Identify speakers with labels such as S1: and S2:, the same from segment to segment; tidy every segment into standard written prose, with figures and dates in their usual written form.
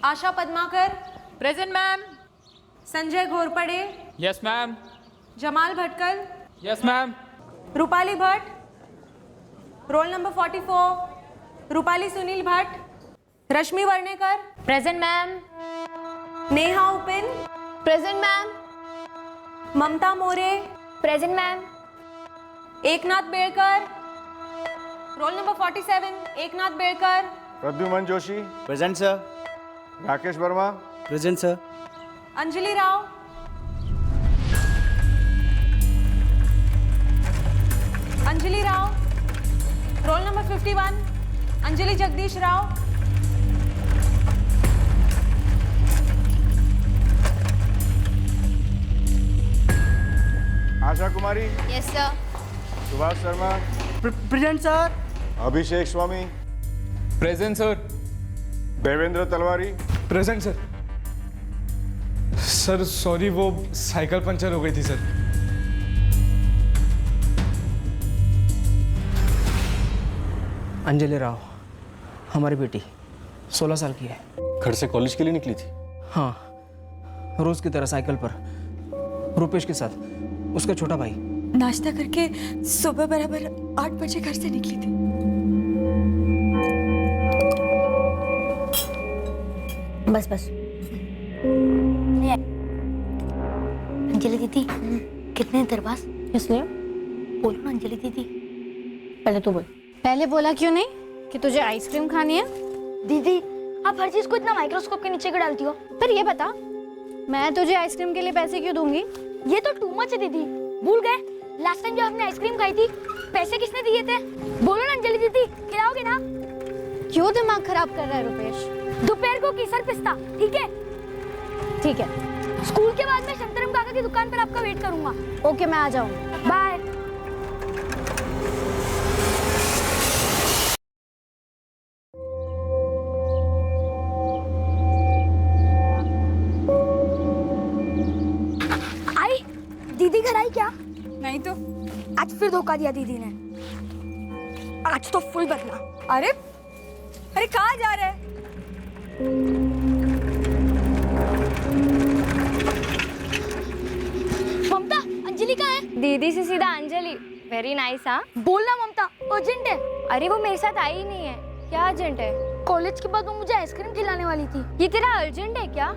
S1: आशा Padmakar,
S2: present ma'am.
S1: Sanjay Ghorpade,
S2: yes ma'am.
S1: Jamal Bhatkal,
S2: yes ma'am.
S1: Rupali Bhatt, roll number 44, Rupali Sunil Bhatt, Rashmi Varnekar,
S3: present ma'am.
S1: Neha Upin,
S3: present ma'am.
S1: Mamta More,
S3: present ma'am.
S1: Eknath Bedkar, roll number 47, Eknath Bedkar,
S4: Pradyumn Joshi,
S5: present sir.
S4: Rakesh Verma,
S5: present sir.
S1: Anjali Rao, Anjali Rao, roll number 51, Anjali Jagdish Rao,
S4: Asha Kumari,
S3: yes sir.
S4: Subhash Sharma,
S5: present sir.
S4: Abhishek Swami,
S2: present sir.
S4: Devendra तलवारी,
S6: present sir. Sir sorry, वो cycle puncture हो गई थी sir.
S7: Anjali Rao, हमारी बेटी 16 साल की है।
S8: घर से कॉलेज के लिए निकली थी?
S7: हाँ, रोज की तरह साइकिल पर, रूपेश के साथ, उसका छोटा भाई।
S9: नाश्ता करके सुबह बराबर 8 बजे घर से निकली थी।
S3: बस बस। अंजलि दीदी, कितने देर बाद?
S10: इसलिए
S3: बोलो ना अंजलि दीदी।
S10: पहले तो बोल। पहले बोला क्यों नहीं कि तुझे आइसक्रीम खानी है?
S3: दीदी, आप हर चीज को इतना माइक्रोस्कोप के नीचे क्यों डालती हो?
S10: पर ये बता, मैं तुझे आइसक्रीम के लिए पैसे क्यों दूंगी?
S3: ये तो टू मच है दीदी। भूल गए लास्ट टाइम जब हमने आइसक्रीम खाई थी, पैसे किसने दिए थे? बोलो ना अंजलि दीदी, खिलाओगे ना?
S10: क्यों दिमाग खराब कर रहा है रुपेश?
S3: दोपहर को केसर पिस्ता, ठीक है?
S10: ठीक है,
S3: स्कूल के बाद मैं शंतरम काका की दुकान पर आपका वेट करूंगा।
S10: ओके, मैं आ जाऊंगी।
S3: बाय। आई दीदी घर आई क्या?
S9: नहीं तो।
S3: आज फिर धोखा दिया दीदी ने। आज तो फुल बदला।
S9: अरे अरे कहाँ जा रहे हैं?
S3: ममता, अंजलि कहाँ है?
S10: दीदी से सीधा अंजलि। Very nice. हाँ,
S3: बोलना ममता, अर्जेंट है।
S10: अरे वो मेरे साथ आई ही नहीं है। क्या अर्जेंट है?
S3: कॉलेज के बाद वो मुझे आइसक्रीम खिलाने वाली थी।
S10: ये तेरा अर्जेंट है क्या?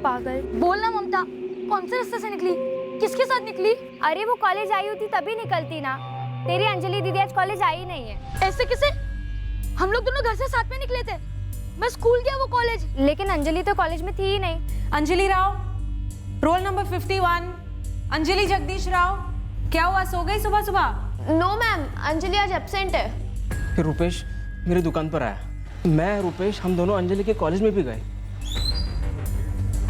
S10: पागल।
S3: बोलना ममता, कौन से रास्ते से निकली? किसके साथ निकली?
S10: अरे वो कॉलेज आई होती तभी निकलती ना। तेरी अंजलि दीदी आज कॉलेज आई नहीं है।
S3: ऐसे कैसे? हम लोग दोनों घर से साथ में निकले थे। मैं स्कूल गया, वो कॉलेज।
S10: लेकिन अंजलि तो कॉलेज में थी ही नहीं।
S1: Anjali Rao, roll number 51, Anjali Jagdish Rao. क्या हुआ, सो गई सुबह सुबह?
S10: नो मैम, अंजलि आज एब्सेंट है।
S7: फिर रूपेश मेरी दुकान पर आया। मैं, रूपेश, हम दोनों अंजलि के कॉलेज में भी गए।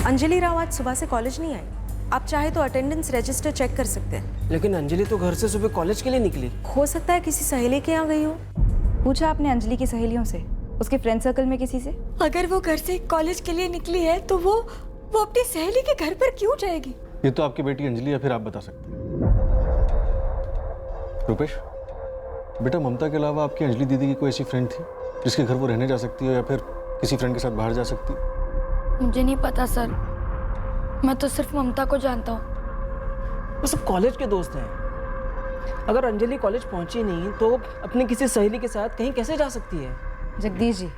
S1: अंजलि राव आज सुबह से कॉलेज नहीं आई। आप चाहे तो अटेंडेंस रजिस्टर चेक कर सकते हैं।
S7: लेकिन अंजलि तो घर से सुबह कॉलेज के लिए निकली।
S1: हो सकता है किसी सहेली के यहाँ गई हो।
S11: पूछा आपने अंजलि की सहेलियों से, उसके फ्रेंड सर्कल में किसी से?
S9: अगर वो घर से कॉलेज के लिए निकली है तो वो अपनी सहेली के घर पर क्यों जाएगी?
S8: ये तो आपकी बेटी अंजलि या फिर आप बता सकते हैं। रुपेश, बेटा ममता के अलावा आपकी अंजलि दीदी की कोई ऐसी फ्रेंड थी जिसके घर वो रहने जा सकती हो या फिर किसी फ्रेंड के साथ बाहर जा सकती है?
S3: मुझे नहीं पता सर, मैं तो सिर्फ ममता को जानता हूँ।
S7: वो सब कॉलेज के दोस्त हैं। अगर अंजलि कॉलेज पहुंची नहीं तो अपनी किसी सहेली के साथ कहीं कैसे जा सकती है?
S11: जगदीश जी,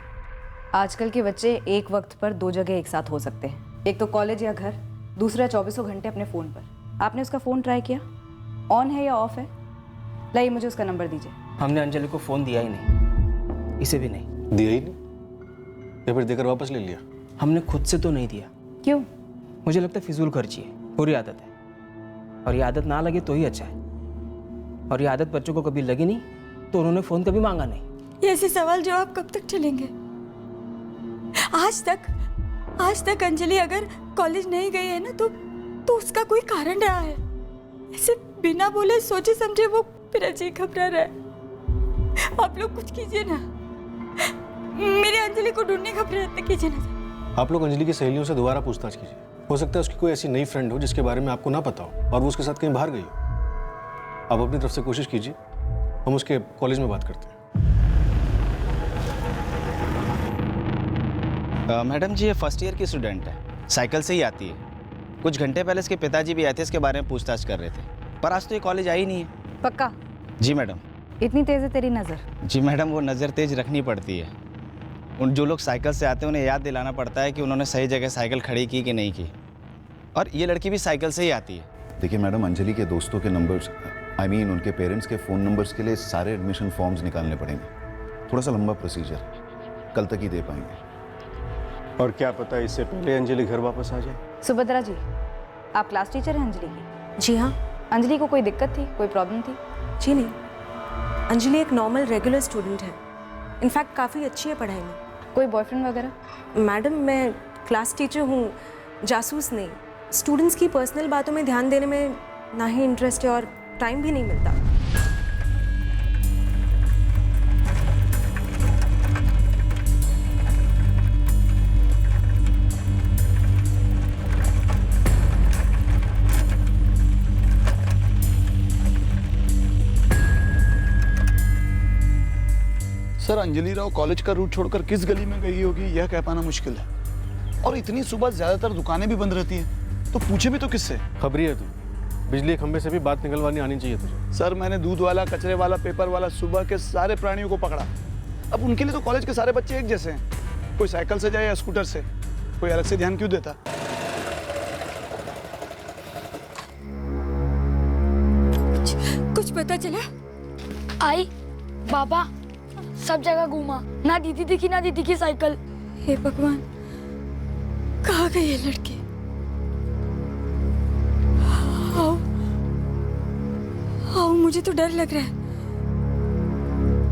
S11: आजकल के बच्चे एक वक्त पर 2 जगह एक साथ हो सकते हैं। एक तो कॉलेज या घर, दूसरा 24 घंटे अपने फ़ोन पर। आपने उसका फ़ोन ट्राई किया? ऑन है या ऑफ है? लाइए मुझे उसका नंबर दीजिए।
S7: हमने अंजलि को फ़ोन दिया ही नहीं, इसे भी नहीं
S8: दिया ही नहीं या फिर देकर वापस ले लिया?
S7: हमने खुद से तो नहीं दिया।
S11: क्यों?
S7: मुझे लगता है फिजूल खर्ची है, बुरी आदत है। और ये आदत ना लगे तो ही अच्छा है। और ये आदत बच्चों को कभी लगी नहीं तो उन्होंने फ़ोन कभी मांगा नहीं।
S9: ऐसे सवाल जवाब कब तक चलेंगे? आज तक अंजलि अगर कॉलेज नहीं गई है ना तो उसका कोई कारण रहा है। ऐसे बिना बोले सोचे समझे वो मेरा जी घबरा रहा है। आप लोग कुछ कीजिए ना, मेरी अंजलि को ढूंढने का प्रयत्न कीजिए ना।
S8: आप लोग अंजलि की सहेलियों से दोबारा पूछताछ कीजिए। हो सकता है उसकी कोई ऐसी नई फ्रेंड हो जिसके बारे में आपको ना पता हो और वो उसके साथ कहीं बाहर गई हो। आप अपनी तरफ से कोशिश कीजिए, हम उसके कॉलेज में बात करते हैं।
S5: मैडम जी ये फर्स्ट ईयर की स्टूडेंट है, साइकिल से ही आती है। कुछ घंटे पहले इसके पिताजी भी आए थे, इसके बारे में पूछताछ कर रहे थे, पर आज तो ये कॉलेज आई नहीं है।
S11: पक्का?
S5: जी मैडम।
S11: इतनी तेज है तेरी नज़र?
S5: जी मैडम, वो नज़र तेज रखनी पड़ती है। उन जो लोग साइकिल से आते हैं उन्हें याद दिलाना पड़ता है कि उन्होंने सही जगह साइकिल खड़ी की कि नहीं की। और ये लड़की भी साइकिल से ही आती है।
S12: देखिए मैडम, अंजलि के दोस्तों के नंबर्स, उनके पेरेंट्स के फ़ोन नंबर्स के लिए सारे एडमिशन फॉर्म्स निकालने पड़ेंगे। थोड़ा सा लंबा प्रोसीजर, कल तक ही दे पाएंगे।
S4: और क्या पता इससे पहले अंजलि घर वापस आ जाए।
S11: सुभद्रा जी, आप क्लास टीचर हैं अंजलि की?
S1: जी हाँ।
S11: अंजलि को कोई दिक्कत थी, कोई प्रॉब्लम थी?
S1: जी नहीं, अंजलि एक नॉर्मल रेगुलर स्टूडेंट है। इनफैक्ट काफ़ी अच्छी है पढ़ाई में।
S11: कोई बॉयफ्रेंड वगैरह?
S1: मैडम, मैं क्लास टीचर हूँ, जासूस नहीं। स्टूडेंट्स की पर्सनल बातों में ध्यान देने में ना ही इंटरेस्ट है और टाइम भी नहीं मिलता।
S13: सर, अंजलि राव कॉलेज का रूट छोड़कर किस गली में गई होगी यह कह पाना मुश्किल है। और इतनी सुबह ज्यादातर दुकानें भी बंद रहती हैं, तो पूछे भी तो किससे?
S8: खबरी है तू, बिजली खंभे से भी बात निकलवानी आनी चाहिए तुझे।
S13: सर, मैंने दूध वाला, कचरे वाला, पेपर वाला, सुबह के सारे प्राणियों को पकड़ा। अब उनके लिए तो कॉलेज के सारे बच्चे एक जैसे हैं। कोई साइकिल से जाए या स्कूटर से, कोई अलग से ध्यान क्यों देता?
S9: कुछ पता चला?
S3: आई बाबा सब जगह घूमा, ना दीदी दिखी ना दीदी की साइकिल।
S9: हे भगवान, कहाँ गई ये लड़की? आओ, मुझे तो डर लग रहा है।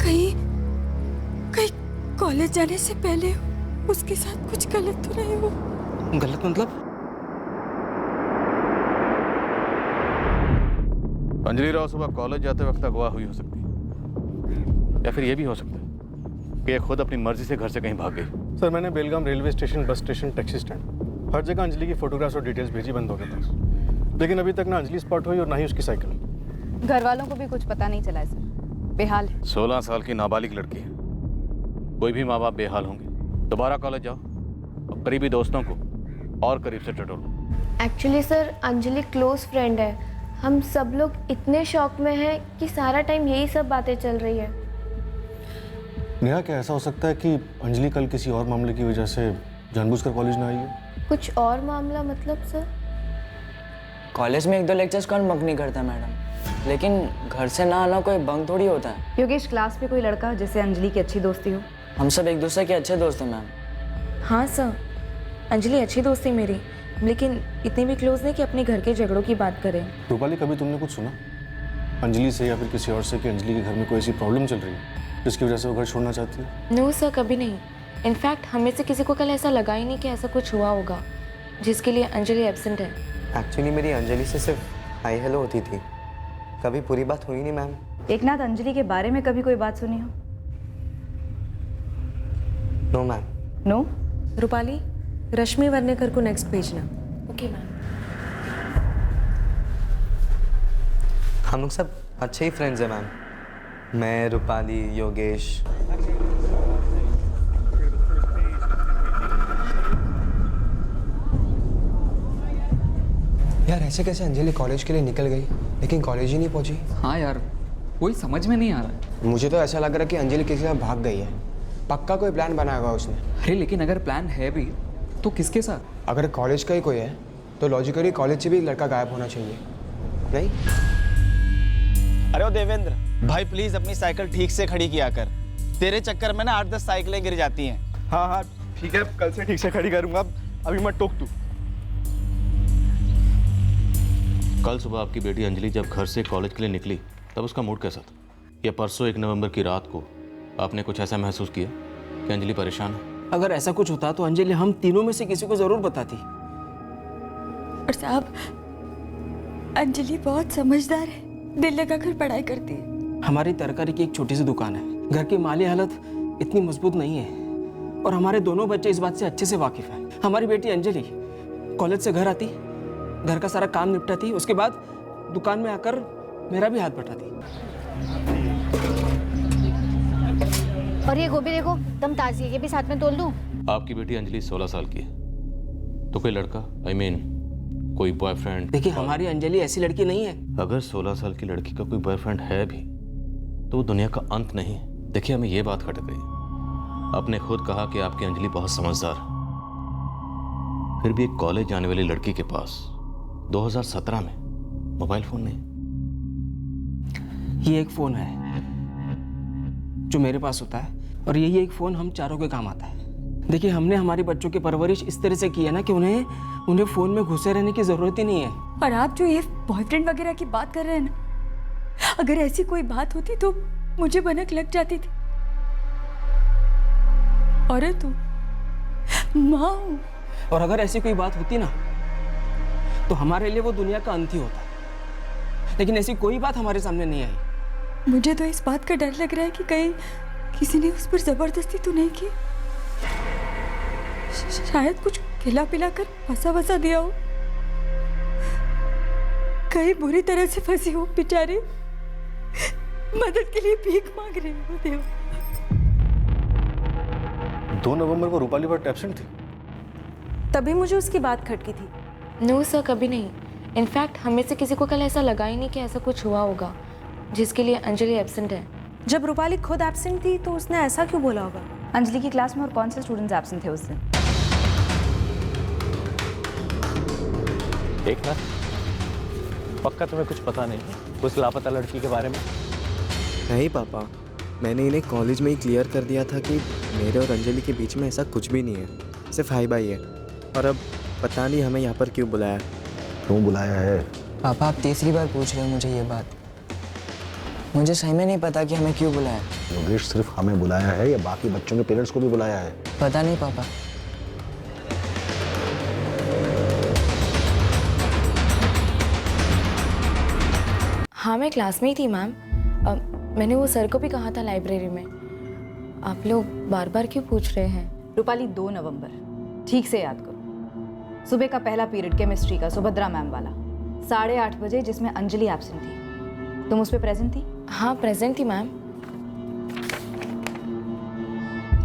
S9: कहीं कॉलेज जाने से पहले उसके साथ कुछ गलत तो नहीं हो?
S7: गलत मतलब?
S8: अंजलि राव सुबह कॉलेज जाते वक्त अगवा हुई हो सकती है, या फिर ये भी हो सकता है कि ये खुद अपनी मर्जी से घर से कहीं भाग गई। सर, मैंने Belgaum railway station, bus station, taxi stand, हर जगह अंजलि की फोटोग्राफ्स और डिटेल्स भेजी बंदों के पास, लेकिन अभी तक ना अंजलि स्पॉट हुई और ना ही उसकी साइकिल।
S11: घर वालों को भी कुछ पता नहीं चला है सर, बेहाल है।
S8: 16 साल की नाबालिग लड़की है, कोई भी माँ बाप बेहाल होंगे। दोबारा कॉलेज जाओ और करीबी दोस्तों को और करीब से टटोलो।
S10: Actually sir, Anjali close friend है। हम सब लोग इतने शॉक में हैं कि सारा टाइम यही सब बातें चल रही है।
S8: नेहा, क्या ऐसा हो सकता है कि अंजलि कल किसी और मामले की वजह से जानबूझकर कॉलेज ना आई है?
S10: कुछ और मामला मतलब सर?
S5: कॉलेज में 1-2 लेक्चर्स कौन बंक नहीं करता मैडम, लेकिन घर से ना आना कोई बंक थोड़ी होता है।
S11: योगेश, क्लास में कोई लड़का जिससे अंजलि की अच्छी दोस्ती हो?
S5: हम सब एक दूसरे के अच्छे दोस्त हैं मैम।
S1: हाँ सर, अंजलि अच्छी दोस्त थी मेरी, लेकिन इतनी भी क्लोज नहीं कि अपने घर के झगड़ों की बात करें।
S8: रूपाली, कभी तुमने कुछ सुना अंजलि से या फिर किसी और से कि अंजलि के घर में कोई ऐसी प्रॉब्लम चल रही है जिसकी वजह से वो घर छोड़ना चाहती है?
S1: नो सर, कभी नहीं। इनफैक्ट हमें से किसी को कल ऐसा लगा ही नहीं कि ऐसा कुछ हुआ होगा जिसके लिए अंजलि एब्सेंट है।
S5: एक्चुअली मेरी अंजलि से सिर्फ हाई हेलो होती थी, कभी पूरी बात हुई नहीं मैम।
S11: एकनाथ, अंजलि के बारे में कभी कोई बात सुनी हो?
S5: No ma'am.
S11: No?
S1: Rupali, Rashmi Varnekar को नेक्स्ट भेजना। Okay ma'am.
S5: हम लोग सब अच्छे ही फ्रेंड्स हैं मैम, मैं, रूपाली, योगेश। यार ऐसे कैसे अंजलि कॉलेज के लिए निकल गई लेकिन कॉलेज ही नहीं पहुंची?
S2: हाँ यार, कोई समझ में नहीं आ रहा है।
S5: मुझे तो ऐसा लग रहा है कि अंजलि किसी के साथ भाग गई है। पक्का कोई प्लान बनाया होगा उसने।
S2: अरे लेकिन अगर प्लान है भी तो किसके साथ?
S5: अगर कॉलेज का ही कोई है तो लॉजिकली कॉलेज से भी लड़का गायब होना चाहिए, नहीं? अरे ओ देवेंद्र भाई, प्लीज अपनी साइकिल ठीक से खड़ी किया कर। तेरे चक्कर में ना 8-10 साइकिलें गिर जाती हैं।
S6: हाँ ठीक है, कल से ठीक से खड़ी करूंगा। अभी मत टोक तू।
S8: कल सुबह आपकी बेटी अंजलि जब घर से कॉलेज के लिए निकली तब उसका मूड कैसा था? या परसों 1 नवंबर की रात को आपने कुछ ऐसा महसूस किया कि अंजलि परेशान है?
S7: अगर ऐसा कुछ होता तो अंजलि हम तीनों में से किसी को जरूर बताती।
S9: और साहब, अंजलि बहुत समझदार है, दिल लगाकर पढ़ाई करती है।
S7: हमारी तरकारी की एक छोटी सी दुकान है, घर की माली हालत इतनी मजबूत नहीं है और हमारे दोनों बच्चे इस बात से अच्छे से वाकिफ हैं। हमारी बेटी अंजलि कॉलेज से घर आती, घर का सारा काम निपटाती, उसके बाद दुकान में आकर मेरा भी हाथ बटाती।
S3: और ये गोभी देखो, दम ताज़ी है, ये भी साथ में तोल दूं?
S14: आपकी बेटी अंजलि 16 साल की है, तो कोई लड़का कोई बॉयफ्रेंड?
S7: देखिए हमारी अंजलि ऐसी लड़की नहीं है।
S14: अगर 16 साल की लड़की का कोई बॉयफ्रेंड है भी तो वो दुनिया का अंत नहीं है। देखिए हमें ये बात खटक गई। आपने खुद कहा कि आपकी अंजलि बहुत समझदार है, फिर भी एक कॉलेज जाने वाली लड़की के पास 2017 में मोबाइल फोन नहीं।
S7: ये एक फ़ोन है जो मेरे पास होता है और यही एक फ़ोन हम चारों के काम आता है। देखिए हमने हमारे बच्चों की परवरिश इस तरह से की है ना कि उन्हें फ़ोन में घुसे रहने की ज़रूरत ही नहीं है।
S9: और आप जो ये बॉयफ्रेंड वगैरह की बात कर रहे हैं ना, अगर ऐसी कोई बात होती तो मुझे भनक लग जाती थी। औरत हूँ, माँ हूँ।
S7: और अगर ऐसी कोई बात होती ना तो हमारे लिए वो दुनिया का अंत ही होता, लेकिन ऐसी कोई बात हमारे सामने नहीं आई।
S9: मुझे तो इस बात का डर लग रहा है कि कहीं किसी ने उस पर जबरदस्ती तो नहीं की। शायद कुछ खिला पिला कर फंसा वसा दिया हो, कहीं बुरी तरह से फंसी हो बेचारी, मदद के लिए भीख मांग रही हो। देव
S8: 2 नवंबर को रूपाली भट्ट एब्सेंट थी,
S1: तभी मुझे उसकी बात खटकी थी।
S15: नो सर, कभी नहीं। इनफैक्ट हमें से किसी को कल ऐसा लगा ही नहीं कि ऐसा कुछ हुआ होगा जिसके लिए अंजलि एब्सेंट है।
S1: जब रूपाली खुद एब्सेंट थी तो उसने ऐसा क्यों बोला होगा?
S11: अंजलि की क्लास में और कौन से स्टूडेंट्स एब्सेंट थे उस दिन?
S16: देखना, पक्का तुम्हें कुछ पता नहीं उस लापता लड़की के बारे में?
S17: नहीं पापा, मैंने इन्हें कॉलेज में ही क्लियर कर दिया था कि मेरे और अंजलि के बीच में ऐसा कुछ भी नहीं है, सिर्फ हाई बाई है। और अब पता नहीं हमें यहाँ पर क्यों बुलाया।
S12: क्यों बुलाया है?
S18: पापा आप तीसरी बार पूछ रहे हो मुझे ये बात। मुझे सही में नहीं पता कि हमें क्यों बुलाया।
S12: योगेश, सिर्फ हमें बुलाया है या बाकी बच्चों के पेरेंट्स को भी बुलाया है?
S18: पता नहीं पापा।
S15: हाँ मैं क्लास में ही थी मैम। मैंने वो सर को भी कहा था लाइब्रेरी में। आप लोग बार बार क्यों पूछ रहे हैं?
S11: रूपाली 2 नवंबर, ठीक से याद करो। सुबह का पहला पीरियड केमिस्ट्री का, सुभद्रा मैम वाला, 8:30 बजे, जिसमें अंजलि एब्सेंट थी। तुम उस पर प्रेजेंट थी?
S15: हाँ प्रेजेंट थी मैम।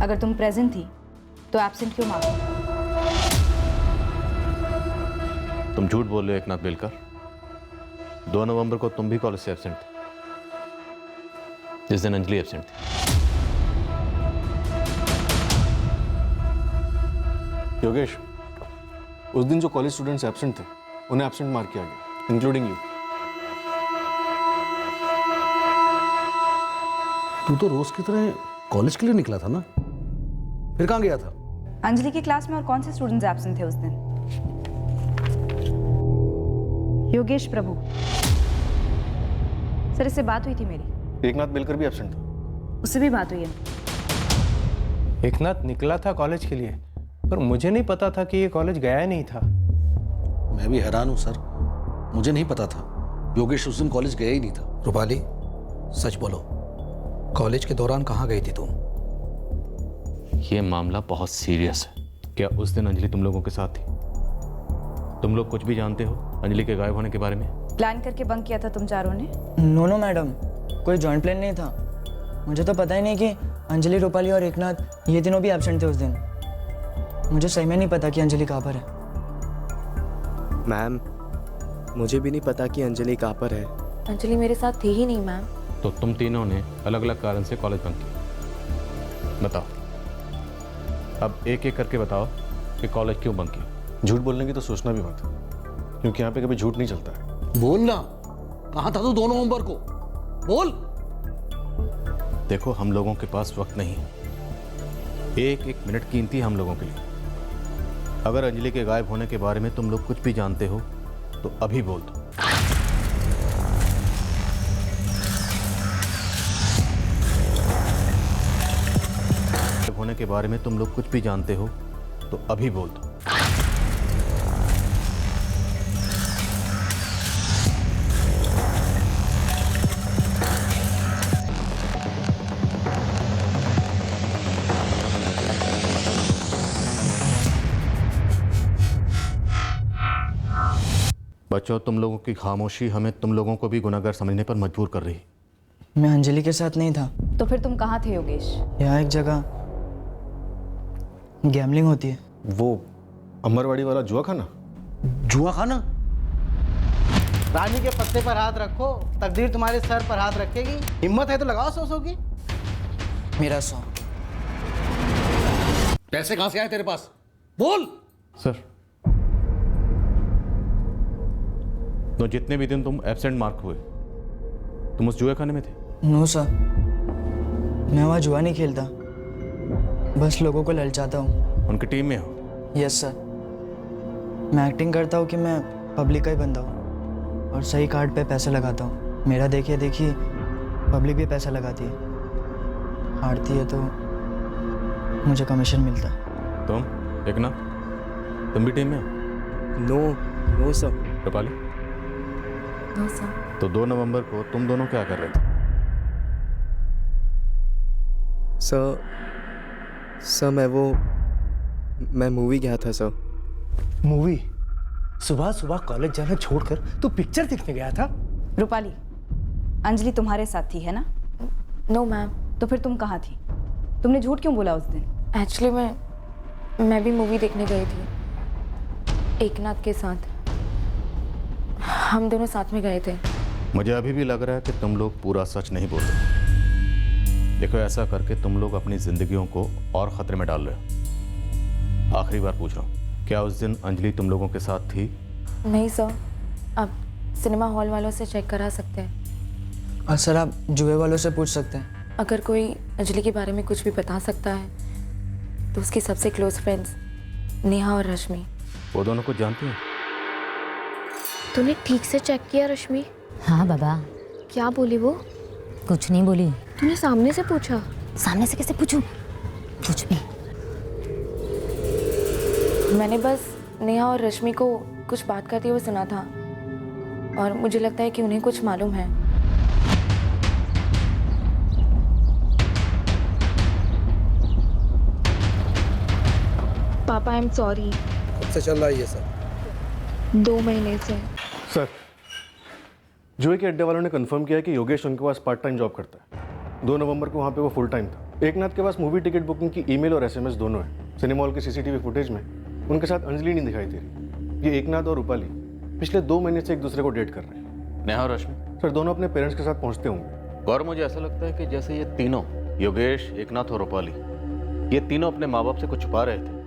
S11: अगर तुम प्रेजेंट थी तो एब्सेंट क्यों मांगा?
S14: तुम झूठ बोल रहे हो एकनाथ बेलकर। 2 नवंबर को तुम भी कॉलेज से एब्सेंट थे, जिस दिन अंजलि एब्सेंट थी।
S8: योगेश, उस दिन जो कॉलेज स्टूडेंट्स एब्सेंट थे उन्हें एब्सेंट मार्क किया गया, इंक्लूडिंग यू।
S19: तू तो रोज की तरह कॉलेज के लिए निकला था ना, फिर कहाँ गया था?
S11: अंजलि की क्लास में और कौन से स्टूडेंट्स एब्सेंट थे उस दिन? योगेश प्रभु सर, इससे बात हुई थी मेरी।
S8: एकनाथ बेलकर भी एब्सेंट था।
S11: उससे भी बात हुई है।
S16: एकनाथ निकला था कॉलेज के लिए, पर मुझे नहीं पता था कि ये कॉलेज गया ही नहीं था।
S19: मैं भी हैरान हूँ सर, मुझे नहीं पता था योगेश उस दिन कॉलेज गया ही नहीं था। रूपाली, सच बोलो, कॉलेज के दौरान कहाँ गई थी तुम?
S14: ये मामला बहुत सीरियस है। क्या उस दिन अंजलि तुम लोगों के साथ थी? तुम लोग कुछ भी जानते हो अंजलि के गायब होने के बारे में?
S11: प्लान करके बंक किया था तुम चारों ने?
S18: नो मैडम, कोई जॉइंट प्लान नहीं था। मुझे तो पता ही नहीं कि अंजलि, रूपाली और एकनाथ ये तीनों भी एब्सेंट थे उस दिन। मुझे सही में नहीं पता कि अंजलि कहाँ पर है।
S17: मैम, मुझे भी नहीं पता कि अंजलि कहाँ पर है।
S15: अंजलि मेरे साथ थी ही नहीं मैम।
S14: तो तुम तीनों ने अलग अलग कारण से कॉलेज बंक किया। बताओ, अब एक एक करके बताओ कि कॉलेज क्यों बंक किया।
S8: झूठ बोलने की तो सोचना भी मत, क्योंकि यहाँ पे कभी झूठ नहीं चलता है।
S19: बोल ना, कहाँ था तू 2 नवंबर को? बोल।
S14: देखो, हम लोगों के पास वक्त नहीं है, एक एक मिनट कीमती है हम लोगों के लिए। अगर अंजलि के गायब होने के बारे में तुम लोग कुछ भी जानते हो तो अभी बोल दो। गायब होने के बारे में तुम लोग कुछ भी जानते हो तो अभी बोल दो। बच्चों, तुम लोगों की खामोशी हमें तुम लोगों को भी गुनहगार समझने पर मजबूर कर रही।
S18: मैं अंजलि के साथ नहीं था।
S11: तो फिर तुम कहाँ थे योगेश?
S18: यहाँ एक जगह गैमलिंग होती है।
S6: वो अमरवाड़ी वाला जुआ खाना?
S19: जुआ खाना?
S20: रानी के पत्ते पर हाथ रखो, तकदीर तुम्हारे सर पर हाथ रखेगी। हिम्मत है तो लगाओ 100 की।
S18: मेरा 100।
S19: पैसे कहां से आए तेरे पास? बोल।
S8: सर, तो जितने भी दिन तुम एब्सेंट मार्क हुए, तुम उस जुए खाने में थे?
S18: नो सर, मैं वहाँ जुआ नहीं खेलता, बस लोगों को ललचाता हूँ।
S8: उनकी टीम में हो?
S18: यस सर, मैं एक्टिंग करता हूँ कि मैं पब्लिक का ही बंदा हूँ और सही कार्ड पे पैसे लगाता हूँ। मेरा देखिए देखिए पब्लिक भी पैसा लगाती है, हारती है तो मुझे कमीशन मिलता है।
S8: तुम एक ना, तुम भी टीम में हो?
S17: No sir.
S8: Rupali?
S15: No sir.
S8: तो 2 नवंबर को तुम दोनों क्या कर रहे थे?
S17: सर मैं मूवी गया था सर।
S20: मूवी? सुबह सुबह कॉलेज जाना छोड़कर तू पिक्चर देखने गया था?
S11: रूपाली, अंजलि तुम्हारे साथ थी है ना?
S15: No ma'am.
S11: तो फिर तुम कहाँ थी? तुमने झूठ क्यों बोला उस दिन?
S15: एक्चुअली मैं भी मूवी देखने गई थी एकनाथ के साथ। हम दोनों साथ में गए थे।
S8: मुझे अभी भी लग रहा है कि तुम लोग पूरा सच नहीं बोल रहे। देखो, ऐसा करके तुम लोग अपनी जिंदगियों को और खतरे में डाल रहे हो। आखिरी बार पूछ रहा हूँ, क्या उस दिन अंजलि तुम लोगों के साथ थी?
S15: नहीं सर, आप सिनेमा हॉल वालों से चेक करा सकते हैं।
S18: और सर आप जुए वालों से पूछ सकते हैं।
S15: अगर कोई अंजलि के बारे में कुछ भी बता सकता है तो उसकी सबसे क्लोज फ्रेंड्स नेहा और रश्मि।
S8: वो दोनों को जानती हैं?
S10: तूने ठीक से चेक किया रश्मि?
S3: हाँ बाबा।
S10: क्या बोली वो?
S3: कुछ नहीं बोली।
S10: तूने सामने से पूछा?
S3: सामने से कैसे पूछूं? कुछ भी।
S15: मैंने बस नेहा और रश्मि को कुछ बात करते हुए सुना था और मुझे लगता है कि उन्हें कुछ मालूम है।
S10: पापा आई एम सॉरी।
S19: कब से चल रहा है ये सब?
S10: 2 महीने से।
S6: सर, जुए के अड्डे वालों ने कंफर्म किया कि योगेश उनके पास पार्ट टाइम जॉब करता है। 2 नवंबर को वहाँ पे वो फुल टाइम था। एकनाथ के पास मूवी टिकट बुकिंग की ईमेल और SMS दोनों है। सिनेमा हॉल के CCTV फुटेज में उनके साथ अंजलि नहीं दिखाई दे रही। ये एकनाथ और रूपाली पिछले 2 महीने से एक दूसरे को डेट कर रहे हैं।
S8: नेहा और रश्मि?
S6: सर, दोनों अपने पेरेंट्स के साथ पहुँचते होंगे।
S8: गौर, मुझे ऐसा लगता है कि जैसे ये तीनों, योगेश, एकनाथ और रूपाली, ये तीनों अपने माँ बाप से कुछ छुपा रहे थे।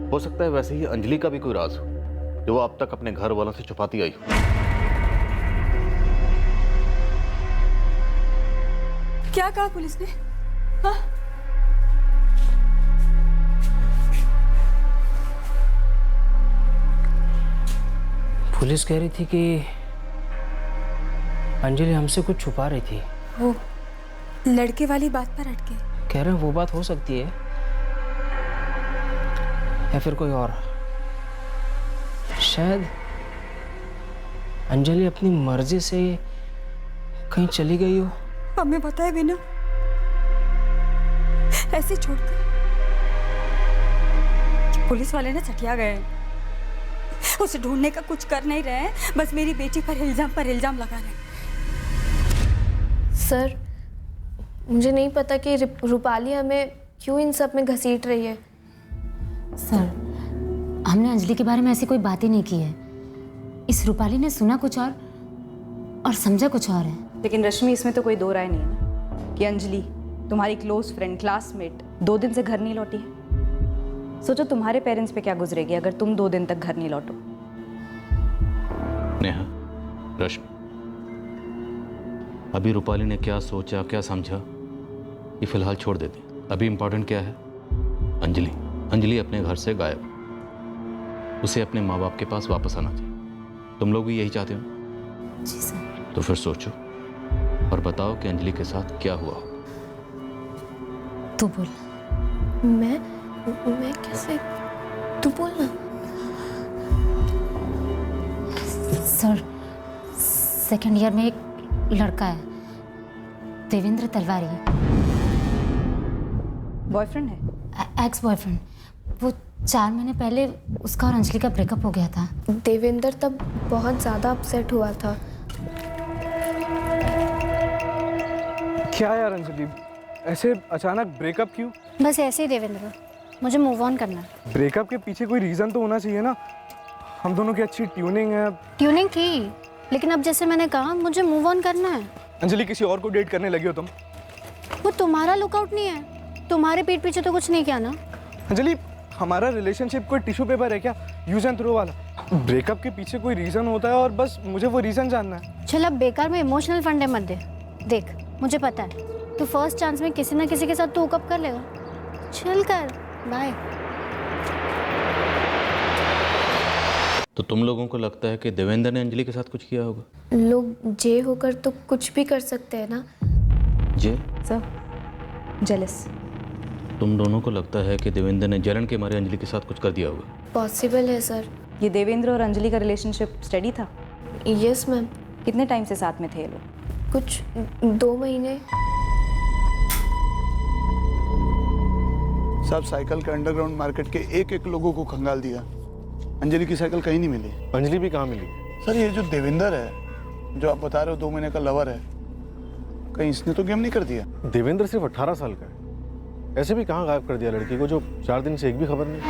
S8: हो सकता है वैसे ही अंजलि का भी कोई राज हो जो वो अब तक अपने घर वालों से छुपाती आई हो।
S9: क्या कहा पुलिस ने? हाँ?
S7: पुलिस कह रही थी कि अंजलि हमसे कुछ छुपा रही थी।
S9: वो लड़के वाली बात पर अटके।
S7: कह रहे हैं वो बात हो सकती है या फिर कोई और। शायद अंजलि अपनी मर्जी से कहीं चली गई हो।
S9: हमें बताए बिना ऐसे छोड़कर पुलिस वाले ना चटिया गए। उसे ढूंढने का कुछ कर नहीं रहे हैं, बस मेरी बेटी पर इल्जाम लगा रहे हैं।
S10: सर, मुझे नहीं पता कि रूपाली हमें क्यों इन सब में घसीट रही है।
S3: सर, हमने अंजलि के बारे में ऐसी कोई बात ही नहीं की है। इस रूपाली ने सुना कुछ और समझा कुछ और है।
S11: लेकिन रश्मि, इसमें तो कोई दो राय नहीं है ना कि अंजलि तुम्हारी क्लोज फ्रेंड, क्लासमेट 2 दिन से घर नहीं लौटी है। सोचो तुम्हारे पेरेंट्स पे क्या गुजरेगी अगर तुम 2 दिन तक घर नहीं लौटो।
S14: नेहा, रश्मि, अभी रूपाली ने क्या सोचा, क्या समझा, ये फिलहाल छोड़ देते। अभी इम्पोर्टेंट क्या है? अंजलि। अंजलि अपने घर से गायब, उसे अपने माँ बाप के पास वापस आना चाहिए। तुम लोग भी यही चाहते हो?
S3: जी सर।
S14: तो फिर सोचो और बताओ कि अंजलि के साथ क्या हुआ।
S3: तू बोल।
S10: मैं कैसे? तू बोलना।
S3: सर, सेकंड ईयर में एक लड़का है, देवेंद्र तलवारी।
S11: बॉयफ्रेंड है?
S3: Ex boyfriend. वो 4 महीने पहले उसका और अंजलि का ब्रेकअप हो गया था।
S10: देवेंद्र तब बहुत ज़्यादा अपसेट हुआ था।
S6: क्या यार अंजलि, ऐसे अचानक ब्रेकअप क्यों?
S3: बस ऐसे ही देवेंद्र,
S21: मुझे मूव ऑन करना है।
S22: ब्रेकअप के पीछे कोई रीज़न तो होना चाहिए ना। हम दोनों की अच्छी ट्यूनिंग है।
S21: ट्यूनिंग थी, लेकिन अब जैसे मैंने कहा मुझे मूव ऑन करना है।
S22: अंजलि किसी और को डेट करने लगी हो तुम।
S21: वो तुम्हारा लुकआउट नहीं है, तुम्हारे पीठ पीछे तो कुछ नहीं किया ना।
S22: अंजलि हमारा रिलेशनशिप कोई टिश्यू पेपर है क्या, यूज एंड थ्रो वाला? ब्रेकअप के पीछे कोई रीज़न होता है और बस मुझे वो रीज़न जानना है।
S21: चल अब बेकार में इमोशनल फंडे मत दे। देख मुझे पता है तू फर्स्ट चांस में किसी ना किसी के साथ तो हुकअप कर लेगा। चल कर, बाय।
S14: तो तुम लोगों को लगता है कि देवेंद्र ने अंजलि के साथ कुछ किया होगा?
S10: लोग जे होकर तो कुछ भी कर सकते हैं ना।
S14: जे?
S11: Sir, jealous.
S14: तुम दोनों को लगता है कि देवेंद्र ने जलन के मारे अंजलि के साथ कुछ कर दिया होगा?
S10: पॉसिबल है सर।
S11: ये देवेंद्र और अंजलि का रिलेशनशिप स्टडी था?
S10: Yes ma'am.
S11: कितने टाइम से साथ में थे ये लोग?
S10: कुछ 2 महीने।
S13: सब साइकिल के अंडरग्राउंड मार्केट के एक लोगों को खंगाल दिया। अंजलि की साइकिल कहीं नहीं मिली।
S6: अंजलि भी कहाँ मिली?
S13: सर ये जो देवेंद्र है, जो आप बता रहे हो 2 महीने का लवर है, कहीं इसने तो गेम नहीं कर दिया?
S6: देवेंद्र सिर्फ 18 साल का है, ऐसे भी कहाँ गायब कर दिया लड़की को जो 4 दिन से एक भी खबर नहीं।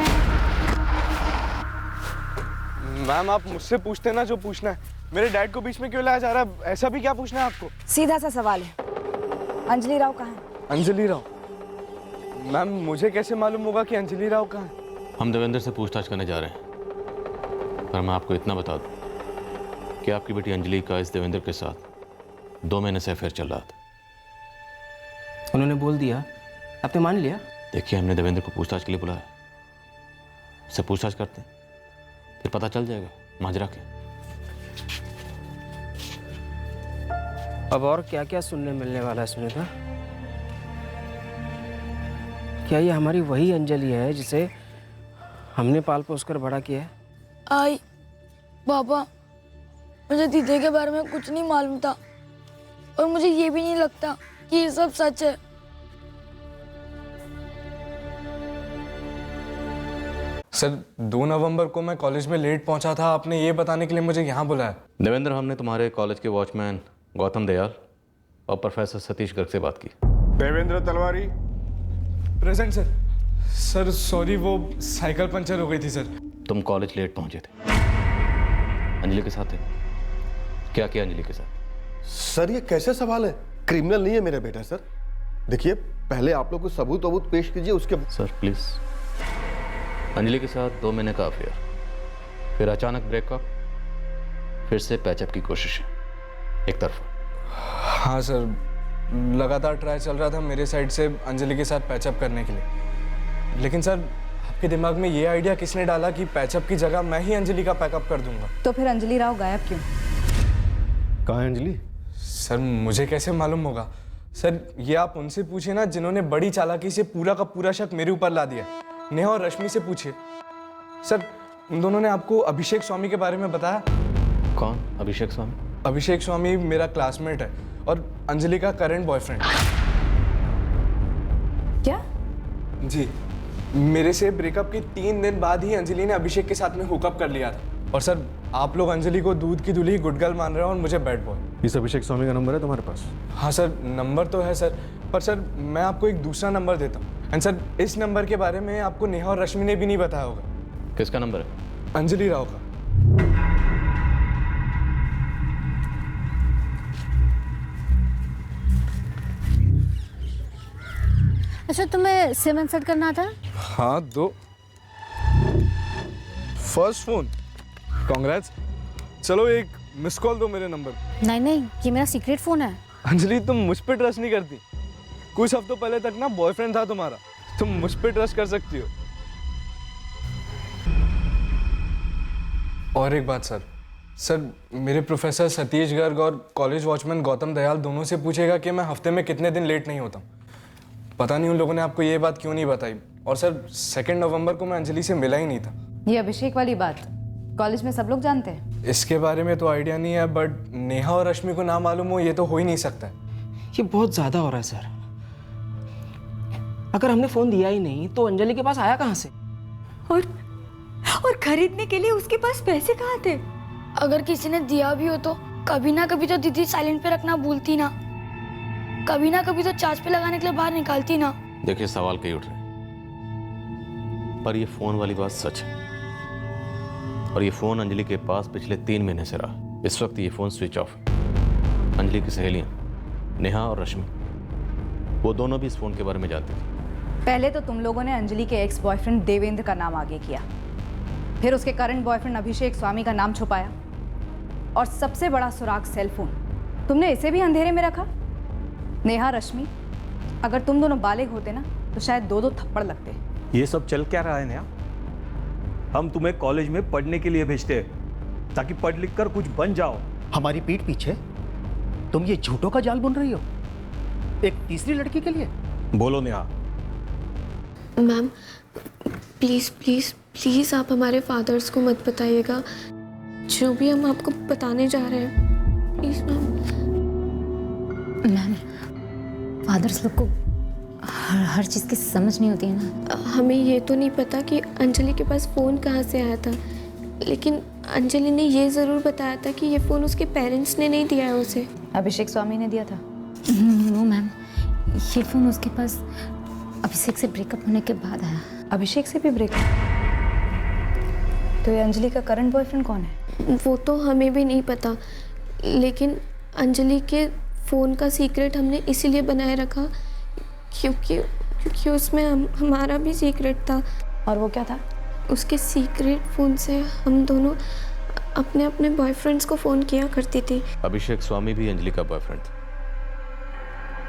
S22: मैम आप मुझसे पूछते ना जो पूछना है, मेरे डैड को बीच में क्यों लाया जा रहा है? ऐसा भी क्या पूछना है आपको?
S11: सीधा सा सवाल है, अंजलि राव कहाँ है?
S22: अंजलि राव? मैम मुझे कैसे मालूम होगा कि अंजलि राव कहाँ है?
S14: हम देवेंद्र से पूछताछ करने जा रहे हैं, पर मैं आपको इतना बता दूं कि आपकी बेटी अंजलि का इस देवेंद्र के साथ 2 महीने से अफेयर चल रहा था।
S7: उन्होंने बोल दिया, आपने मान लिया?
S14: देखिए हमने देवेंद्र को पूछताछ के लिए बुलाया, उससे पूछताछ करते हैं, फिर पता चल जाएगा माजरा के।
S7: अब और क्या क्या सुनने मिलने वाला है सुनीता? क्या ये हमारी वही अंजलि है जिसे हमने पाल पोस कर बड़ा किया है?
S23: आई पापा, मुझे दीदी के बारे में कुछ नहीं मालूम था और मुझे ये भी नहीं लगता कि ये सब सच है।
S22: सर 2 नवंबर को मैं कॉलेज में लेट पहुंचा था, आपने ये बताने के लिए मुझे यहाँ बुलाया।
S14: देवेंद्र, हमने तुम्हारे कॉलेज के वॉचमैन गौतम दयाल और प्रोफेसर सतीश गर्ग से बात की।
S6: देवेंद्र तलवारी
S22: प्रेजेंट सर। सर सॉरी, वो साइकिल पंचर हो गई थी सर।
S14: तुम कॉलेज लेट पहुंचे थे, अंजलि के साथ थे, क्या किया अंजलि के साथ?
S6: सर ये कैसे सवाल है? क्रिमिनल नहीं है मेरा बेटा सर। देखिए पहले आप लोग को सबूत वबूत पेश कीजिए, उसके
S14: सर प्लीज। अंजलि के साथ 2 महीने का अफेयर, फिर अचानक ब्रेकअप, फिर से पैचअप की कोशिश एक तरफा।
S22: हाँ सर, लगातार ट्राई चल रहा था मेरे साइड से अंजलि के साथ पैचअप करने के लिए, लेकिन सर आपके दिमाग में ये आइडिया किसने डाला कि पैचअप की जगह मैं ही अंजलि का पैकअप कर दूंगा?
S11: तो फिर अंजलि राव गायब क्यों?
S22: कहाँ है अंजलि? सर मुझे कैसे मालूम होगा? सर ये आप उनसे पूछिए ना जिन्होंने बड़ी चालाकी से पूरा का पूरा शक मेरे ऊपर ला दिया। नेहा और रश्मि से पूछिए। सर उन दोनों ने आपको अभिषेक स्वामी के बारे में बताया?
S14: कौन अभिषेक स्वामी?
S22: अभिषेक स्वामी मेरा क्लासमेट है और अंजलि का करंट बॉयफ्रेंड।
S11: क्या?
S22: जी, मेरे से ब्रेकअप के 3 दिन बाद ही अंजलि ने अभिषेक के साथ में हुकअप कर लिया था। और सर आप लोग अंजलि को दूध की दूल्ही गुड गर्ल मान रहे हो और मुझे बैड बॉय।
S6: इस अभिषेक स्वामी का नंबर है तुम्हारे पास?
S22: हाँ सर नंबर तो है सर, पर सर मैं आपको एक दूसरा नंबर देता हूँ। एंड सर इस नंबर के बारे में आपको नेहा और रश्मि ने भी नहीं बताया होगा।
S14: किसका नंबर है?
S22: अंजलि राव का।
S21: अच्छा तुम्हें सिम इंसर्ट करना था?
S22: हाँ दो। First phone, congrats. चलो एक मिस कॉल दो मेरे नंबर।
S21: नहीं नहीं, ये मेरा सीक्रेट फोन है।
S22: अंजलि तुम मुझ पे ट्रस्ट नहीं करती। कुछ हफ्तों पहले तक ना बॉयफ्रेंड था तुम्हारा, तुम मुझ पे ट्रस्ट कर सकती हो। और एक बात सर मेरे प्रोफेसर सतीश गर्ग और कॉलेज वॉचमैन गौतम दयाल दोनों से पूछेगा कि मैं हफ्ते में कितने दिन लेट नहीं होता। पता नहीं उन लोगों ने आपको ये बात क्यों नहीं बताई। और सर 2 नवंबर को मैं अंजलि से मिला ही नहीं था।
S11: ये अभिषेक वाली बात कॉलेज में सब लोग जानते हैं?
S22: इसके बारे में तो आइडिया नहीं है, बट नेहा और रश्मि को ना मालूम हो ये तो हो ही नहीं सकता है।
S7: ये बहुत ज्यादा हो रहा है सर। अगर हमने फोन दिया ही नहीं तो अंजलि के पास आया कहाँ से?
S9: और खरीदने के लिए उसके पास पैसे कहाँ थे?
S23: अगर किसी ने दिया भी हो तो कभी ना कभी तो दीदी साइलेंट पे रखना भूलती ना, कभी ना कभी तो चार्ज पे लगाने के लिए बाहर निकालती ना।
S14: देखिए सवाल कई उठ रहे, पर ये फ़ोन वाली बात सच है, और ये फ़ोन अंजलि के पास पिछले 3 महीने से रहा। इस वक्त ये फ़ोन स्विच ऑफ है। अंजलि की सहेलियाँ नेहा और रश्मि, वो दोनों भी इस फ़ोन के बारे में जानती थी।
S11: पहले तो तुम लोगों ने अंजलि के एक्स बॉयफ्रेंड देवेंद्र का नाम आगे किया, फिर उसके करंट बॉयफ्रेंड अभिषेक स्वामी का नाम छुपाया, और सबसे बड़ा सुराग सेलफोन, तुमने इसे भी अंधेरे में रखा। नेहा, रश्मि, अगर तुम दोनों बालिग होते ना तो शायद 2-2 थप्पड़ लगते।
S2: ये सब चल क्या रहा है नेहा? हम तुम्हें कॉलेज में पढ़ने के लिए भेजते हैं ताकि पढ़ लिख कर कुछ बन जाओ।
S20: हमारी पीठ पीछे तुम ये झूठों का जाल बुन रही हो एक तीसरी लड़की के लिए।
S2: बोलो Neha.
S10: Ma'am please please please आप हमारे फादर्स को मत बताइएगा जो भी हम आपको बताने जा रहे हैं, प्लीज़ मैम।
S3: मैम, फादर्स लोग को हर चीज़ की समझ नहीं होती है ना।
S10: हमें ये तो नहीं पता कि अंजलि के पास फ़ोन कहाँ से आया था, लेकिन अंजलि ने ये ज़रूर बताया था कि ये फ़ोन उसके पेरेंट्स ने नहीं दिया है उसे।
S11: अभिषेक स्वामी ने दिया था?
S3: नो मैम, ये फ़ोन उसके पास अभिषेक से ब्रेकअप होने के बाद आया।
S11: अभिषेक से भी ब्रेकअप? तो ये अंजलि का करंट बॉयफ्रेंड कौन है?
S10: वो तो हमें भी नहीं पता, लेकिन अंजलि के फ़ोन का सीक्रेट हमने इसीलिए बनाए रखा क्योंकि उसमें हमारा भी सीक्रेट था।
S11: और वो क्या था?
S10: उसके सीक्रेट फ़ोन से हम दोनों अपने अपने बॉयफ्रेंड्स को फ़ोन किया करती थी।
S14: अभिषेक स्वामी भी अंजलि का बॉयफ्रेंड था,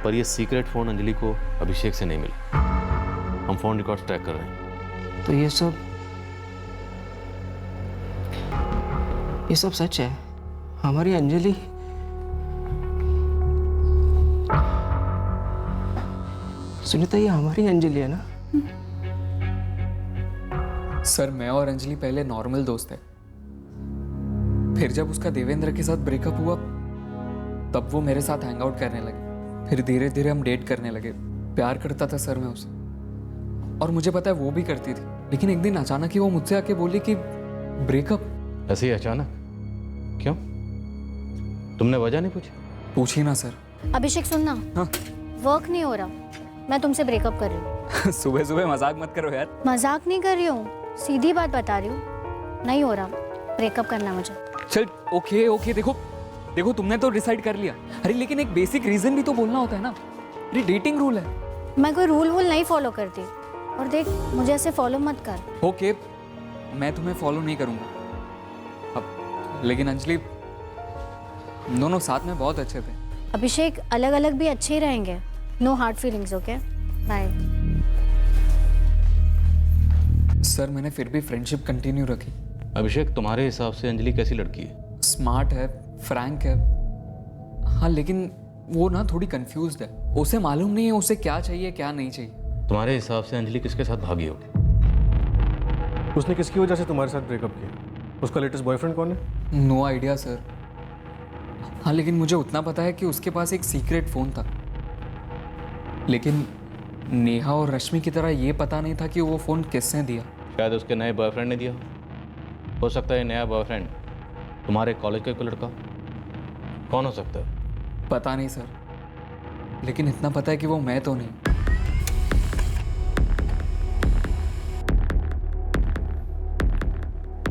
S14: पर ये सीक्रेट फ़ोन अंजलि को अभिषेक से नहीं मिला। हम फ़ोन रिकॉर्ड्स ट्रैक कर रहे हैं।
S7: तो ये सब सच है? हमारी अंजलि सुनीता, ये हमारी अंजलि है ना?
S4: सर, मैं और अंजलि पहले नॉर्मल दोस्त थे, फिर जब उसका देवेंद्र के साथ ब्रेकअप हुआ तब वो मेरे साथ हैंग आउट करने लगे, फिर धीरे धीरे हम डेट करने लगे। प्यार करता था सर मैं उसे, और मुझे पता है वो भी करती थी, लेकिन एक दिन अचानक ही वो मुझसे आके बोली कि ब्रेकअप।
S14: ऐसे ही अचानक? क्यों? तुमने वजह नहीं पूछी?
S4: पूछी ना सर।
S21: अभिषेक सुनना।
S4: हाँ?
S21: वर्क नहीं हो रहा, मैं तुमसे ब्रेकअप कर रही हूँ।
S4: सुबह सुबह मजाक मत करो यार।
S21: मजाक नहीं कर रही हूँ, सीधी बात बता रही हूँ, नहीं हो रहा, ब्रेकअप करना मुझे।
S4: चल ओके, देखो तुमने तो डिसाइड कर लिया। अरे लेकिन एक बेसिक रीजन भी तो बोलना होता है ना। अरे डेटिंग रूल है।
S21: मैं कोई रूल वूल नहीं फॉलो करती, और देख मुझे ऐसे फॉलो मत कर।
S4: ओके, मैं तुम्हें फॉलो नहीं करूँगा अब, लेकिन अंजलि हम दोनों साथ में बहुत अच्छे थे।
S21: अभिषेक, अलग अलग भी अच्छे ही रहेंगे, no hard feelings, okay bye.
S4: Sir मैंने फिर भी फ्रेंडशिप कंटिन्यू रखी।
S14: अभिषेक, तुम्हारे हिसाब से अंजलि कैसी लड़की है?
S4: स्मार्ट है, फ्रैंक है, हाँ, लेकिन वो ना थोड़ी कंफ्यूज्ड है। उसे मालूम नहीं है उसे क्या चाहिए क्या नहीं चाहिए।
S14: तुम्हारे हिसाब से अंजलि किसके साथ भागी होगी?
S6: उसने किसकी वजह से तुम्हारे साथ ब्रेकअप किया? उसका लेटेस्ट बॉयफ्रेंड कौन है?
S4: No idea sir. हाँ, लेकिन मुझे उतना पता है कि उसके पास एक सीक्रेट फ़ोन था, लेकिन नेहा और रश्मि की तरह ये पता नहीं था कि वो फ़ोन किसने दिया।
S14: शायद उसके नए बॉयफ्रेंड ने दिया हो सकता है नया बॉयफ्रेंड तुम्हारे कॉलेज का कोई लड़का। कौन हो सकता है?
S4: पता नहीं सर, लेकिन इतना पता है कि वो मैं तो नहीं।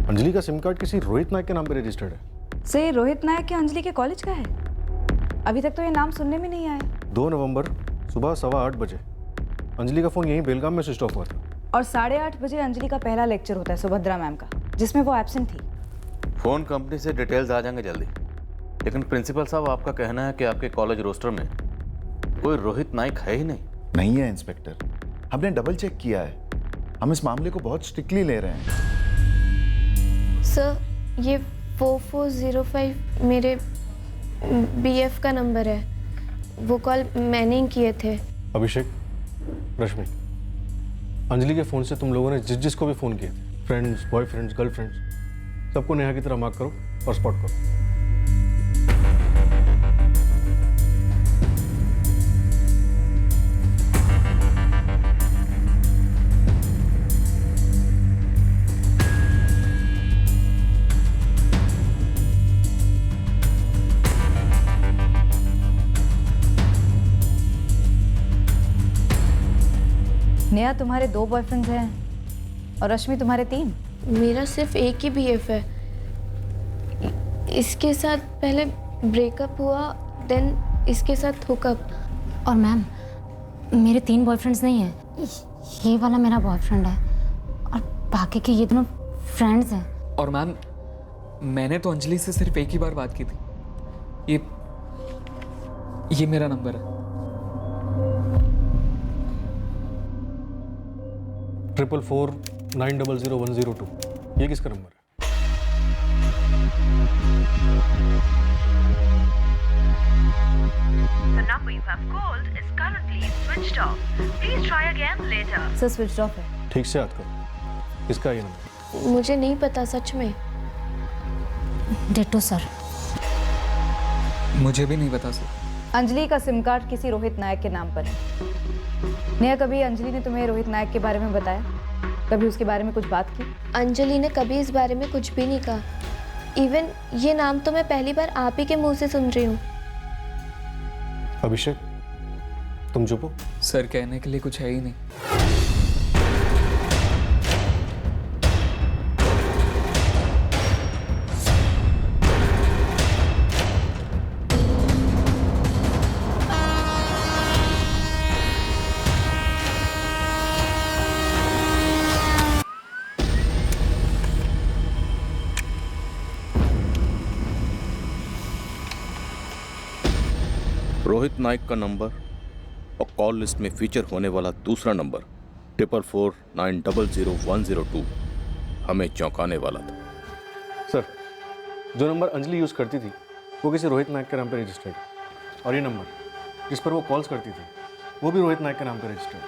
S6: अंजलि का सिम कार्ड किसी रोहित नायक के नाम पे रजिस्टर्ड है।
S11: से रोहित नायक क्या अंजलि के कॉलेज का है? अभी तक तो ये नाम सुनने में नहीं आया।
S6: 2 नवंबर सुबह 8:15 बजे अंजलि का फ़ोन यहीं बेलगाम में स्विच ऑफ हुआ था,
S11: और 8:30 बजे अंजलि का पहला लेक्चर होता है सुभद्रा मैम का, जिसमें वो एब्सेंट थी।
S14: फ़ोन कंपनी से डिटेल्स आ जाएंगे जल्दी, लेकिन प्रिंसिपल साहब आपका कहना है कि आपके कॉलेज रोस्टर में कोई रोहित नायक है ही नहीं।
S12: नहीं है इंस्पेक्टर, हमने डबल चेक किया है। हम इस मामले को बहुत स्ट्रिक्टली ले रहे हैं।
S10: सर, ये 4405 मेरे BF का नंबर है, वो कॉल मैंने ही किए थे।
S6: अभिषेक, रश्मि, अंजलि के फ़ोन से तुम लोगों ने जिसको भी फ़ोन किए थे, फ्रेंड्स, बॉयफ्रेंड्स, गर्लफ्रेंड्स, सबको नेहा की तरह मार्क करो और स्पॉट करो।
S11: नेहा, तुम्हारे 2 बॉयफ्रेंड्स हैं और रश्मि तुम्हारे 3?
S10: मेरा सिर्फ एक ही BF है। इसके साथ पहले ब्रेकअप हुआ, देन इसके साथ हुकअप।
S3: और मैम, मेरे 3 बॉयफ्रेंड्स नहीं हैं। ये वाला मेरा बॉयफ्रेंड है और बाकी के ये दोनों फ्रेंड्स हैं।
S4: और मैम, मैंने तो अंजलि से सिर्फ एक ही बार बात की थी। ये मेरा नंबर है।
S6: 444900102। ये किसका नंबर है?
S1: The number you have called is currently switched off. Please try again later.
S11: Sir switch off है।
S6: ठीक से याद करो। किसका ये नंबर?
S10: मुझे नहीं पता सच में।
S3: डेटो सर।
S4: मुझे भी नहीं पता सर।
S11: अंजलि का सिम कार्ड किसी रोहित नायक के नाम पर है। नेहा, कभी अंजलि ने तुम्हें रोहित नायक के बारे में बताया? कभी उसके बारे में कुछ बात की?
S10: अंजलि ने कभी इस बारे में कुछ भी नहीं कहा। इवन ये नाम तो मैं पहली बार आप ही के मुंह से सुन रही हूँ।
S6: अभिषेक, तुम चुप हो?
S4: सर, कहने के लिए कुछ है ही नहीं।
S14: रोहित नायक का नंबर और कॉल लिस्ट में फीचर होने वाला दूसरा नंबर 444900102 हमें चौंकाने वाला था।
S6: सर, जो नंबर अंजलि यूज़ करती थी वो किसी रोहित नायक के नाम पर रजिस्टर्ड है, और ये नंबर जिस पर वो कॉल्स करती थी वो भी रोहित नायक के नाम पर रजिस्टर्ड है।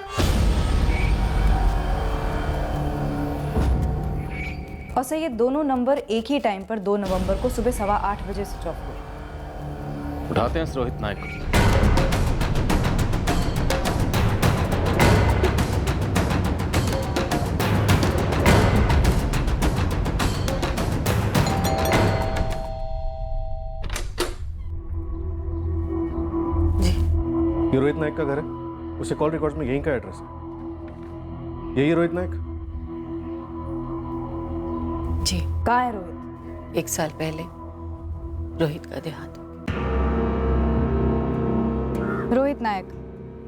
S11: और सर, ये दोनों नंबर एक ही टाइम पर 2 नवंबर को सुबह 8:15 बजे स्विच ऑफ हुए।
S14: उठाते हैं इस रोहित नायक को।
S6: ये रोहित नायक का घर है। उसे कॉल रिकॉर्ड्स में यहीं का एड्रेस है। यही रोहित नायक?
S11: जी। कहाँ है रोहित?
S5: 1 साल पहले रोहित का देहांत।
S11: रोहित नायक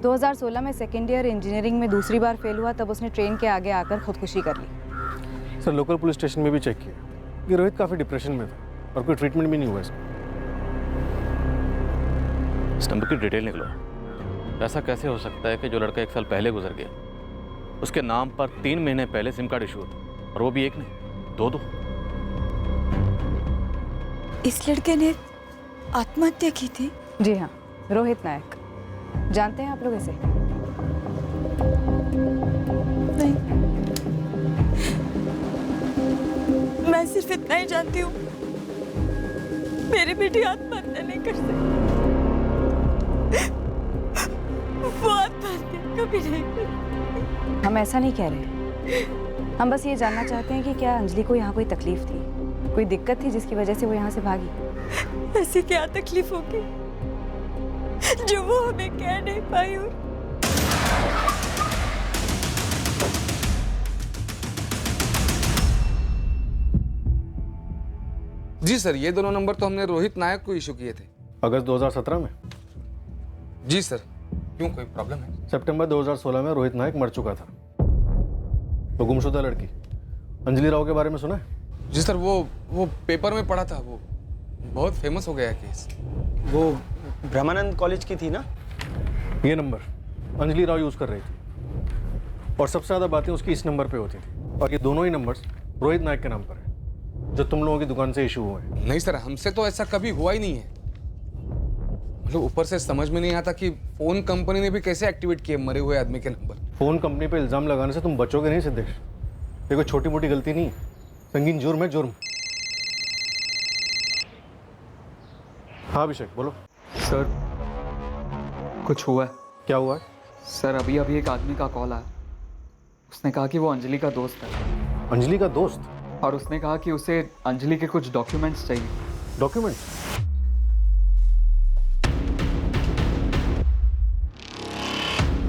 S11: 2016 में सेकेंड ईयर इंजीनियरिंग में दूसरी बार फेल हुआ, तब उसने ट्रेन के आगे आकर खुदकुशी कर ली।
S6: सर, लोकल पुलिस स्टेशन में भी चेक किया। ये रोहित काफ़ी डिप्रेशन में था और कोई ट्रीटमेंट भी नहीं हुआ इसका।
S14: इस नंबर की डिटेल निकलो। ऐसा कैसे हो सकता है कि जो लड़का 1 साल पहले गुजर गया उसके नाम पर 3 महीने पहले सिम कार्ड इशू होता, और वो भी एक नहीं 2-2।
S9: इस लड़के ने आत्महत्या की थी?
S11: जी हाँ, रोहित नायक। जानते हैं आप लोग इसे?
S9: नहीं, मैं सिर्फ इतना ही जानती हूँ, मेरी बेटी आत्महत्या नहीं कर सकती। वो आत्महत्या कभी नहीं कर।
S11: हम ऐसा नहीं कह रहे, हम बस ये जानना चाहते हैं कि क्या अंजलि को यहाँ कोई तकलीफ थी, कोई दिक्कत थी जिसकी वजह से वो यहाँ से भागी?
S9: ऐसी क्या तकलीफ होगी जो वो हमें कह नहीं पाई? और
S22: जी सर, ये दोनों नंबर तो हमने रोहित नायक को इशू किए थे।
S6: अगस्त 2017 में?
S22: जी सर। क्यों, कोई प्रॉब्लम है?
S6: सितंबर 2016 में रोहित नायक मर चुका था। वो गुमशुदा लड़की अंजलि राव के बारे में सुना है?
S22: जी सर, वो पेपर में पढ़ा था। वो बहुत फेमस हो गया केस।
S7: वो ब्रह्मानंद कॉलेज की थी ना?
S6: ये नंबर अंजलि राव यूज़ कर रही थी और सबसे ज़्यादा बातें उसकी इस नंबर पे होती थी, और ये दोनों ही नंबर्स रोहित नायक के नाम पर है जो तुम लोगों की दुकान से इशू हुए हैं।
S22: नहीं सर, हमसे तो ऐसा कभी हुआ ही नहीं है। मतलब ऊपर से समझ में नहीं आता कि फोन कंपनी ने भी कैसे एक्टिवेट किए मरे हुए आदमी के नंबर।
S6: फ़ोन कंपनी पे इल्ज़ाम लगाने से तुम बचोगे नहीं सिद्धेश। ये कोई छोटी मोटी गलती नहीं, संगीन जुर्म है, जुर्म। हाँ अभिषेक, बोलो।
S4: सर, कुछ हुआ है।
S6: क्या हुआ है?
S4: सर, अभी एक आदमी का कॉल आया। उसने कहा कि वो अंजलि का दोस्त है।
S6: अंजलि का दोस्त?
S4: और उसने कहा कि उसे अंजलि के कुछ डॉक्यूमेंट्स चाहिए।
S6: Documents?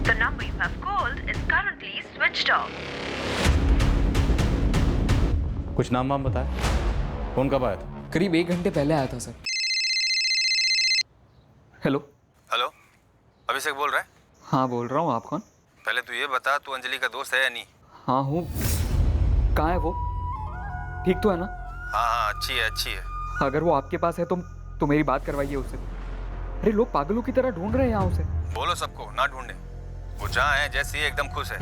S1: The number you have called is currently switched off.
S14: कुछ नाम वाम बताया? फोन कब आया था?
S4: करीब 1 घंटे पहले आया था सर। हेलो।
S16: हेलो, अभिषेक बोल रहा है?
S4: हाँ बोल रहा हूँ, आप कौन?
S16: पहले तू ये बता, तू अंजलि का दोस्त है या नहीं?
S4: हाँ हूँ। कहाँ है वो? ठीक तो है ना?
S16: हाँ, अच्छी है, अच्छी है।
S4: अगर वो आपके पास है तो मेरी बात करवाइए उससे। अरे लोग पागलों की तरह ढूंढ रहे हैं यहाँ उसे।
S16: बोलो सबको ना ढूंढे, वो जहाँ है जैसी है एकदम खुश है,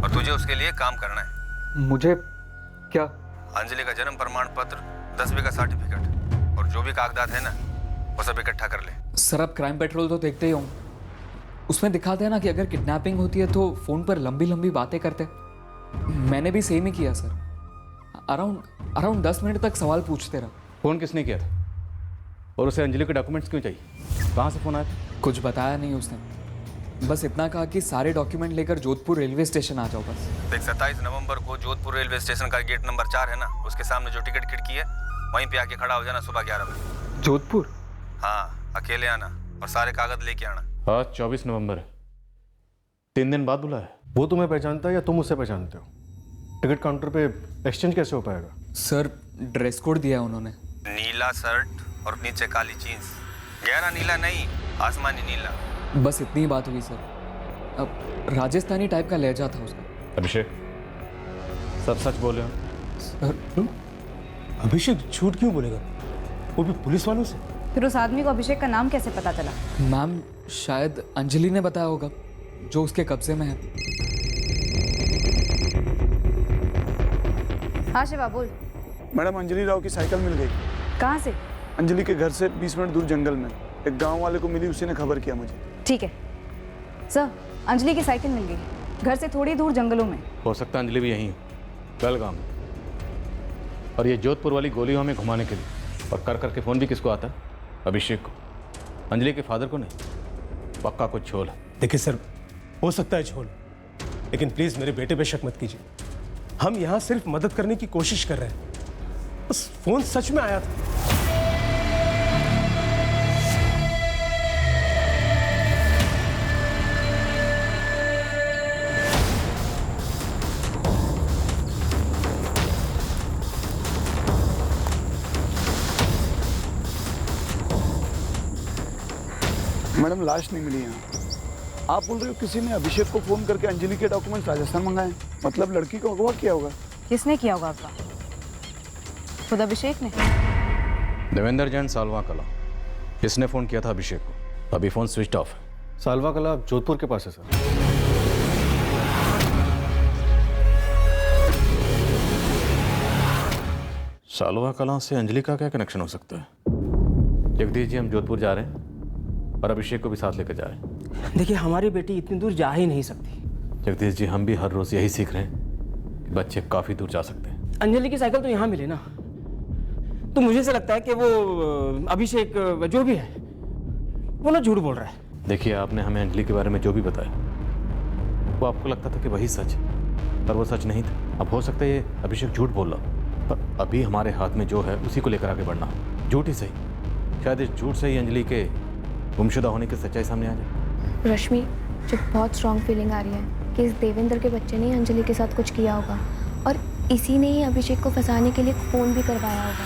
S16: और तुझे उसके लिए काम करना है।
S4: मुझे क्या?
S16: अंजलि का जन्म प्रमाण पत्र, 10वीं का सर्टिफिकेट और जो भी कागजात है ना, वो सब इकट्ठा कर ले।
S4: सर आप क्राइम पेट्रोल तो देखते ही होंगे, उसमें दिखाते हैं ना कि अगर किडनैपिंग होती है तो फोन पर लंबी लंबी बातें करते। मैंने भी सेम ही किया सर। अराउंड 10 मिनट तक सवाल पूछते रहा।
S14: फोन किसने किया था? और उसे अंजलि के डॉक्यूमेंट्स क्यों चाहिए? कहाँ से फोन आया था?
S4: कुछ बताया नहीं उसने, बस इतना कहा कि सारे डॉक्यूमेंट लेकर जोधपुर रेलवे स्टेशन आ जाओ बस।
S16: देख 27 नवंबर को जोधपुर रेलवे स्टेशन का गेट नंबर 4 है ना, उसके सामने जो टिकट खिड़की है वहीं पे आके खड़ा हो जाना सुबह 11 बजे।
S4: जोधपुर?
S16: हाँ, अकेले आना और सारे कागज लेके आना।
S14: आज 24 नवंबर है, 3 दिन बाद बुलाया।
S6: वो तुम्हें पहचानता है या तुम उससे पहचानते हो? टिकट काउंटर पे एक्सचेंज कैसे हो पाएगा?
S4: सर ड्रेस कोड दिया उन्होंने,
S16: नीला शर्ट और नीचे काली जीन्स। गहरा नीला नहीं, आसमानी नीला।
S4: बस इतनी ही बात हुई सर। अब राजस्थानी टाइप का लहजा था उसका।
S14: अभिषेक सब सच बोले हो?
S4: सर
S17: अभिषेक झूठ क्यों बोलेगा, वो भी पुलिस वालों से?
S11: फिर उस आदमी को अभिषेक का नाम कैसे पता चला?
S4: मैम शायद अंजलि ने बताया होगा, जो उसके कब्जे में है।
S11: हाँ शिवा बोल।
S13: मैडम अंजलि राव की साइकिल मिल गई।
S11: कहाँ से?
S13: अंजलि के घर से 20 मिनट दूर जंगल में। एक गांव वाले को मिली, उसी ने खबर किया मुझे।
S11: ठीक है सर, अंजलि की साइकिल मिल गई, घर से थोड़ी दूर जंगलों में।
S14: हो सकता है अंजलि भी यहीं हो, बेलगाम। और ये जोधपुर वाली गोली हमें घुमाने के लिए। और कर करके फ़ोन भी किसको आता है? अभिषेक को। अंजलि के फादर को नहीं, पक्का कुछ झोल है।
S17: देखिए सर, हो सकता है झोल, लेकिन प्लीज मेरे बेटे पे शक मत कीजिए। हम यहाँ सिर्फ मदद करने की कोशिश कर रहे हैं, बस फोन सच में आया था।
S13: मैडम लाश नहीं मिली यहाँ। आप बोल रहे हो किसी ने अभिषेक को फोन करके अंजलि के डॉक्यूमेंट राजस्थान मंगाए? मतलब लड़की को अगवा किया होगा।
S11: किसने किया होगा अगवा? खुद अभिषेक ने।
S14: देवेंद्र जैन, सालवा कला। किसने फोन किया था अभिषेक को? अभी फोन स्विच ऑफ है।
S6: सालवा कला जोधपुर के पास है सर।
S14: सालवा कला से अंजलि का क्या कनेक्शन हो सकता है? जगदीश जी हम जोधपुर जा रहे हैं और अभिषेक को भी साथ लेकर जा रहे हैं।
S7: देखिए हमारी बेटी इतनी दूर जा ही नहीं सकती।
S14: जगदीश जी हम भी हर रोज यही सीख रहे हैं कि बच्चे काफी दूर जा सकते हैं।
S7: अंजलि की साइकिल तो यहाँ मिली ना, तो मुझे से लगता है कि वो अभिषेक जो भी है वो ना झूठ बोल रहा है।
S14: देखिए आपने हमें अंजलि के बारे में जो भी बताया वो आपको लगता था कि वही सच है, पर वो सच नहीं था। अब हो सकता है ये अभिषेक झूठ बोल रहा, पर अभी हमारे हाथ में जो है उसी को लेकर आगे बढ़ना। झूठ ही सही, शायद इस झूठ से ही अंजलि के गुमशुदा होने की सच्चाई सामने आ जाए।
S10: रश्मि, जो बहुत स्ट्रॉन्ग फीलिंग आ रही है कि इस देवेंद्र के बच्चे ने अंजलि के साथ कुछ किया होगा और इसी ने ही अभिषेक को फंसाने के लिए फ़ोन भी करवाया होगा।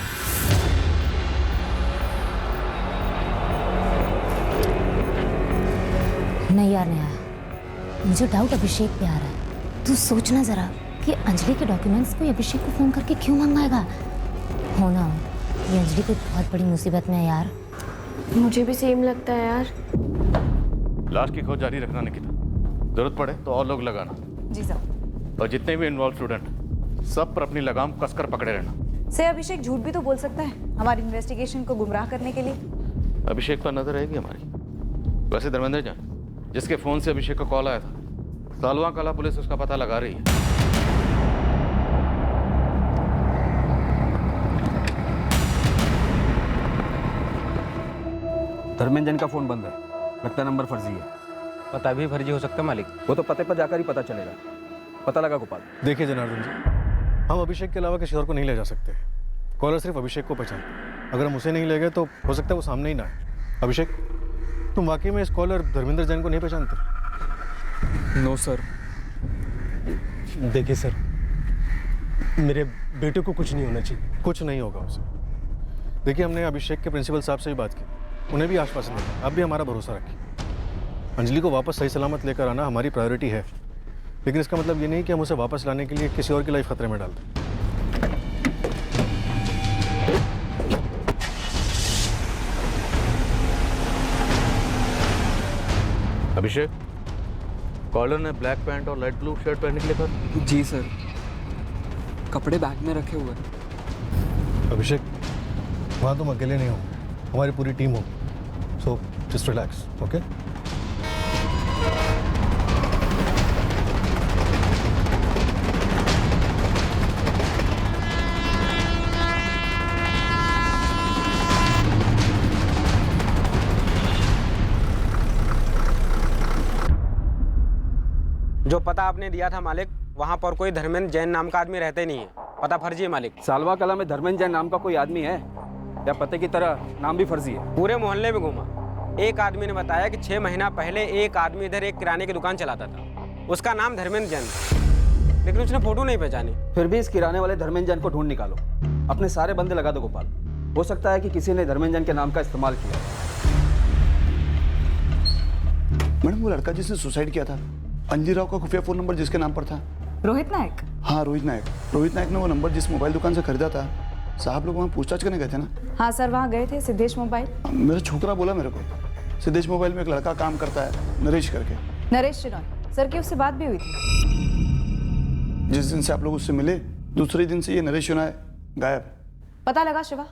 S3: नहीं यार नहीं आया, मुझे डाउट अभिषेक पे आ रहा है। तू सोचना जरा कि अंजलि के डॉक्यूमेंट्स कोई अभिषेक को फ़ोन करके क्यों मंगवाएगा? हो ना हो, ये अंजलि कोई बहुत बड़ी मुसीबत में है यार।
S10: मुझे भी सेम लगता है यार।
S14: लाश की खोज जारी रखना निकिता, जरूरत पड़े तो और लोग लगाना।
S11: जी साहब।
S14: और जितने भी इन्वॉल्व स्टूडेंट सब पर अपनी लगाम कसकर पकड़े रहना।
S11: से अभिषेक झूठ भी तो बोल सकता है हमारी इन्वेस्टिगेशन को गुमराह करने के लिए।
S14: अभिषेक पर नजर रहेगी हमारी। वैसे धर्मेंद्र जान, जिसके फोन से अभिषेक का कॉल आया था, सालवा कला पुलिस उसका पता लगा रही है।
S18: धर्मेंद्र जैन का फोन बंद है, लगता नंबर फर्जी है।
S7: पता भी फर्जी हो सकता है मालिक।
S18: वो तो पते पर जाकर ही पता चलेगा। पता लगा गोपाल?
S6: देखिए जनार्दन जी, हम अभिषेक के अलावा किसी और को नहीं ले जा सकते। कॉलर सिर्फ अभिषेक को पहचानता। अगर हम उसे नहीं ले गए तो हो सकता है वो सामने ही ना आए। अभिषेक, तुम वाकई में इस कॉलर धर्मेंद्र जैन को नहीं पहचानते?
S4: No sir.
S17: देखिए सर, मेरे बेटे को कुछ नहीं होना चाहिए।
S6: कुछ नहीं होगा उसे। देखिए, हमने अभिषेक के प्रिंसिपल साहब से भी बात की, उन्हें भी आश्वासन दिया। आप भी हमारा भरोसा रखिए। अंजलि को वापस सही सलामत लेकर आना हमारी प्रायोरिटी है, लेकिन इसका मतलब ये नहीं कि हम उसे वापस लाने के लिए किसी और की लाइफ खतरे में डाल दें।
S14: अभिषेक, कॉलर ने ब्लैक पैंट और लाइट ब्लू शर्ट पहनने के लिए कहा।
S4: जी सर, कपड़े बैग में रखे हुए हैं।
S6: अभिषेक, वहाँ तुम अकेले नहीं हो, हमारी पूरी टीम हो। So just relax, okay?
S7: जो पता आपने दिया था मालिक, वहाँ पर कोई धर्मेंद्र जैन नाम का आदमी रहते नहीं है। पता फर्जी है मालिक।
S18: सालवा कला में धर्मेंद्र जैन नाम का कोई आदमी है या पते की तरह नाम भी फर्जी है?
S7: पूरे मोहल्ले में घूमा। एक आदमी ने बताया कि 6 महीना पहले एक आदमी इधर एक किराने की दुकान चलाता था, उसका नाम धर्मेंद्र जैन था, लेकिन उसने फोटो नहीं पहचानी।
S18: फिर भी इस किराने वाले धर्मेंद्र जैन को ढूंढ निकालो। अपने सारे बंदे लगा दो गोपाल। हो सकता है कि किसी ने धर्मेंद्र जैन के नाम का इस्तेमाल किया।
S13: मैडम, वो लड़का जिसने सुसाइड किया था, अंजी राव का खुफिया फोन नंबर जिसके नाम पर था।
S11: रोहित नायक?
S13: हाँ, रोहित नायक। रोहित नायक ने वो नंबर जिस मोबाइल दुकान से खरीदा था, साहब लोग वहाँ पूछताछ करने गए थे ना?
S11: हाँ सर, वहाँ गए थे। सिद्धेश मोबाइल?
S13: मेरा छोकरा बोला मेरे को, सिद्धेश मोबाइल में एक लड़का काम करता है, नरेश करके।
S11: नरेश शिनोय सर की उससे बात भी हुई थी।
S13: जिस दिन से आप लोग उससे मिले, दूसरे दिन से ये नरेश शिनोय गायब।
S11: पता लगा शिवा,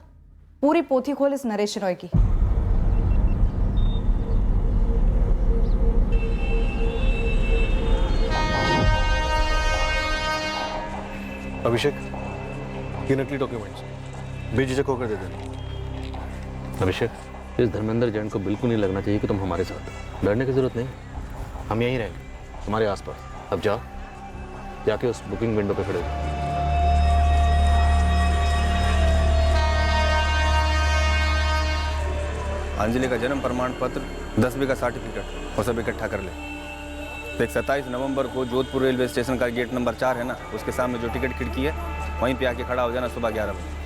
S11: पूरी पोथी खोल इस नरेश शिनोय की।
S6: अभिषेक, ये नकली डॉक्यूमेंट्स बेझिझक होकर दे देना।
S14: अभिषेक, इस धर्मेंद्र जैन को बिल्कुल नहीं लगना चाहिए कि तुम हमारे साथ हो। डरने की जरूरत नहीं, हम यहीं रहेंगे तुम्हारे आसपास। अब जाओ, जाके उस बुकिंग विंडो पे खड़े हो।
S16: अंजलि का जन्म प्रमाण पत्र, 10वीं का सर्टिफिकेट वो सब इकट्ठा कर ले। एक 27 नवंबर को जोधपुर रेलवे स्टेशन का गेट नंबर 4 है ना, उसके सामने जो टिकट खिड़की है, वहीं पे आके खड़ा हो जाना सुबह 11 बजे।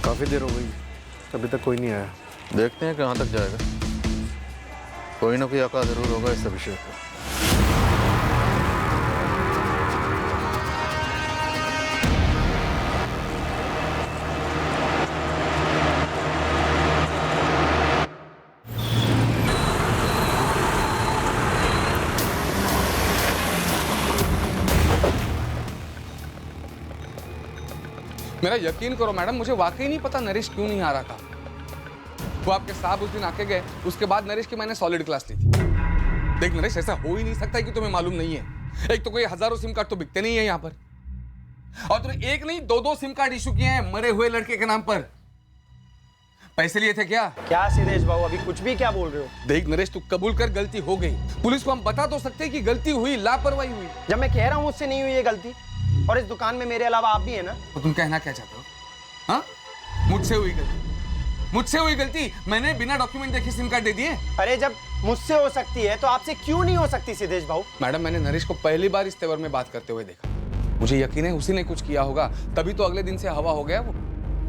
S6: काफ़ी देर हो गई, अभी तक कोई नहीं आया।
S14: देखते हैं कहाँ तक जाएगा। कोई ना कोई आका जरूर होगा इस अभिषेक का।
S8: मेरा यकीन करो मैडम, मुझे वाकई नहीं पता नरेश क्यों नहीं आ रहा था। वो आपके साहब उस दिन आके गए, उसके बाद नरेश की मैंने सॉलिड क्लास ली थी। देख नरेश, ऐसा हो ही नहीं सकता कि तुम्हें मालूम नहीं है। एक तो कोई हजारों सिम कार्ड तो बिकते नहीं है यहाँ पर, और तुमने एक नहीं दो सिम कार्ड इशू किए हैं मरे हुए लड़के के नाम पर। पैसे लिए थे क्या?
S15: क्या सिद्धेश बाबू, अभी कुछ भी क्या बोल रहे हो?
S8: देख नरेश, तू कबूल कर गलती हो गई। पुलिस को हम बता तो सकते हैं कि गलती हुई, लापरवाही हुई।
S15: जब मैं कह रहा हूँ मुझसे नहीं हुई ये गलती, और इस दुकान में मेरे अलावा आप भी है ना।
S8: तो तुम कहना क्या चाहते हो? हाँ, मुझसे हुई गलती, मुझसे हुई गलती। मैंने बिना डॉक्यूमेंट देखे सिम कार्ड दे दिए।
S15: अरे जब मुझसे हो सकती है तो आपसे क्यों नहीं हो सकती सिद्धेश बाबू?
S8: मैडम, मैंने नरेश को पहली बार इस तेवर में बात करते हुए देखा। मुझे यकीन है उसी ने कुछ किया होगा, तभी तो अगले दिन से हवा हो गया वो।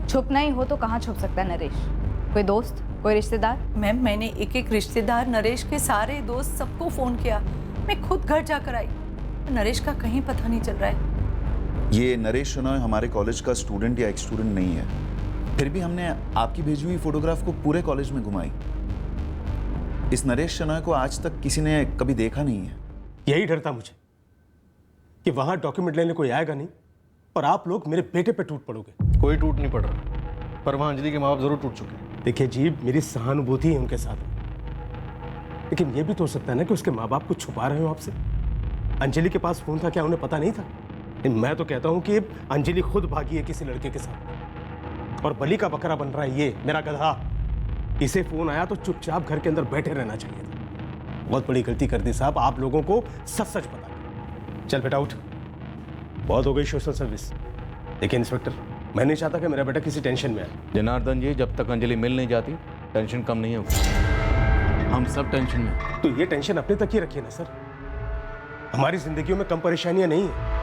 S11: छुपना ही हो तो कहाँ छुप सकता है नरेश? कोई दोस्त, कोई रिश्तेदार?
S5: मैम, मैंने एक एक रिश्तेदार, नरेश के सारे दोस्त, सबको फोन किया। मैं खुद घर जाकर आई, नरेश का कहीं पता नहीं चल रहा है।
S12: ये नरेश शनॉय हमारे कॉलेज का स्टूडेंट या एक्स स्टूडेंट नहीं है, फिर भी हमने आपकी भेजी हुई फोटोग्राफ को पूरे कॉलेज में घुमाई। इस नरेश शनॉय को आज तक किसी ने कभी देखा नहीं है।
S17: यही डर था मुझे कि वहां डॉक्यूमेंट लेने कोई आएगा नहीं और आप लोग मेरे बेटे पे टूट पड़ोगे।
S6: कोई टूट नहीं पड़ रहा, पर वहां अंजलि के माँ बाप जरूर टूट चुके हैं।
S17: देखिए जी, मेरी सहानुभूति है उनके साथ, लेकिन ये भी तो हो सकता है ना कि उसके माँ बाप कुछ छुपा रहे हो आपसे। अंजलि के पास फोन था, क्या उन्हें पता नहीं था? मैं तो कहता हूं कि अंजलि खुद भागी है किसी लड़के के साथ, और बलि का बकरा बन रहा है ये मेरा गधा। इसे फोन आया तो चुपचाप घर के अंदर बैठे रहना चाहिए था। बहुत बड़ी गलती कर दी साहब, आप लोगों को सच सच बता। चल बेटा उठ, बहुत हो गई सोशल सर्विस। देखिए इंस्पेक्टर, मैं नहीं चाहता कि मेरा बेटा किसी टेंशन में आए।
S14: जनार्दन जी, जब तक अंजलि मिल नहीं जाती टेंशन कम नहीं होगी। हम सब टेंशन में।
S17: तो ये टेंशन अपने तक ही रखिए ना सर, हमारी जिंदगियों में कम परेशानियां नहीं है।